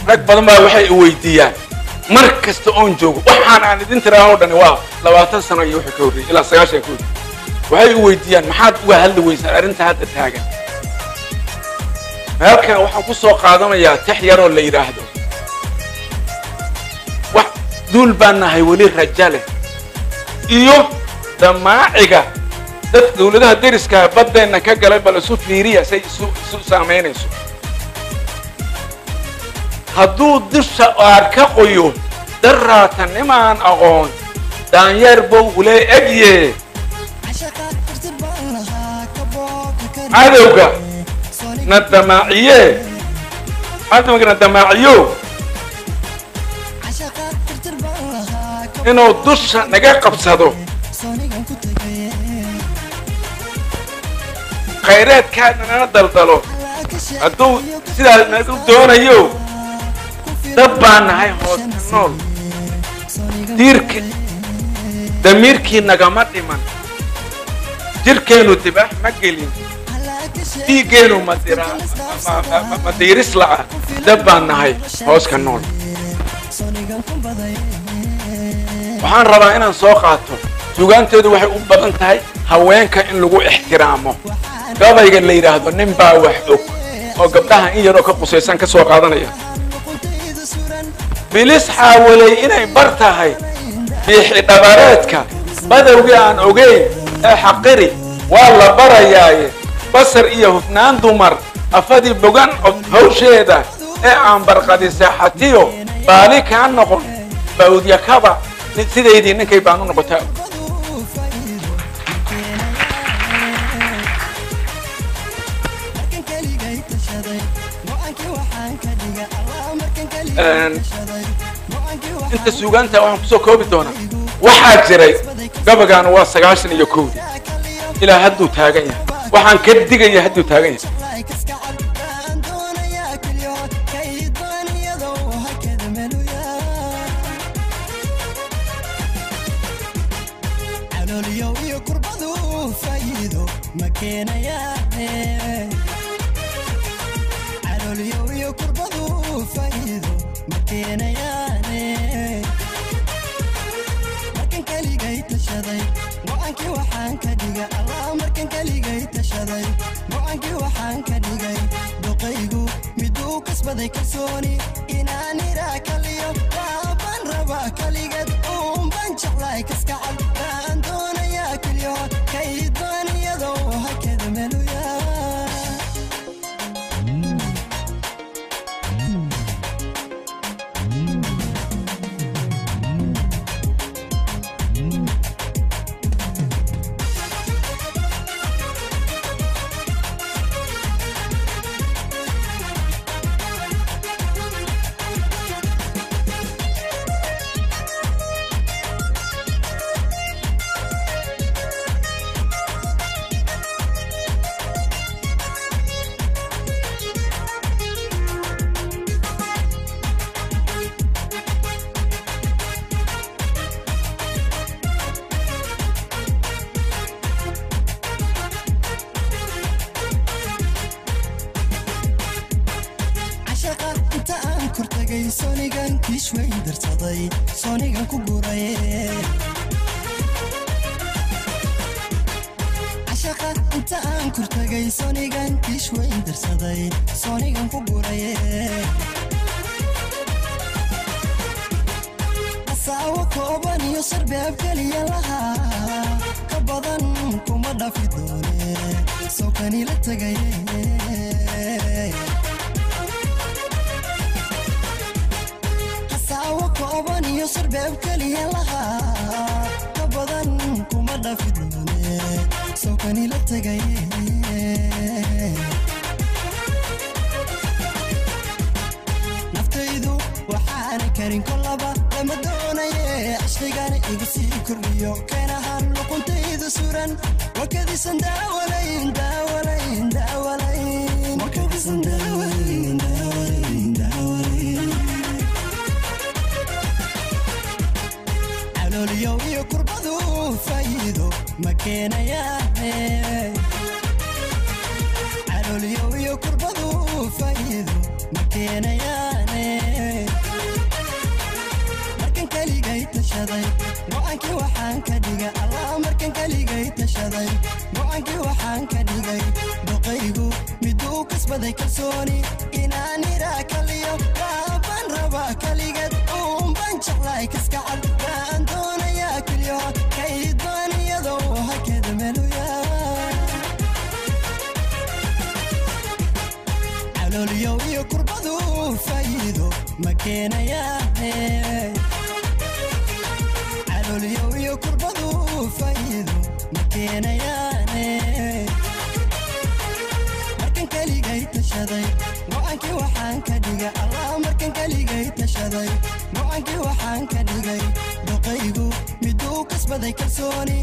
rag badan baa waxay weydiiyaan mar kasta oon joogo waxaan aan idin tiraahdo dhan waa 20 sano iyo wixii ka horreeyay ilaa 9 ku waxay weydiiyaan maxaad uga hadli weysaan arrinta hadda taagan halkan waxaan ku soo qaadanayaa tix yar oo la yiraahdo wax duul baan nahay wali rajale iyo damaaciga dad dawladaha deriska badeena ka galay bal isu fiiriya say isu saameynayso hadduu dusha arka qoyo daraata nimaan aqoon daanyeer bow ule egye cadowga nadamaaciye cadowga nadamaaciyo inuu dusha naga qabsado khayraadkaadana daldalo hadduu sidaas nagu doonayo dad baan nahay hoos nool diirka damiirkii nagama dhiman jirkeenu dibax ma gelin dhiiggeenu ma diiris la'a dad baan nahay hoos ka nool waxaan rabaa inaan soo qaato suugaanteedu waxay u badan tahay haweenka in lagu ixtiraamo gabayga la yiraahdo nin baa wax og oo gabdhaha in yar oo ka qusaysan ka soo qaadanaya bilis xawalay inay bartahay bixi dhabareedka badawga aan ogeyn ee xaqiri waa la barayaaye basar iyo hufnaan dumar afadi bogan hawsheeda ee aan barqadi saaxatiyo baali ka noqon bawdiya kaba sideedii ninkay baan u noqotaa inta suugaanta waxaan kusoo koobi doonaa waxaa jiray gabagaana waa 91 ilaa hadduu taagan yahay waxaan ka digaya hadduu taagan yahay Alolio yo kurbadu faido makena ya تشدي وأنكي وحان كديجا الله مركن كليجي تشدي وأنكي وحان كديجي بقيجو مدو كسبدي كسوني إناني راكليو بان ربا كليجد بنشغلاي كسكعل بان دونيا كل يوم كي دونيا ذو هكذا ملويا علو اليو يقربضو فايدو مكينا يا علو اليو يقربضو فايدو مكينا يا مركن كلي جاي تشدي وأنكي وحان كديجا الله مركن كلي جاي تشدي وأنكي وحان كديجا بقيجو مدو كسبدي كسوني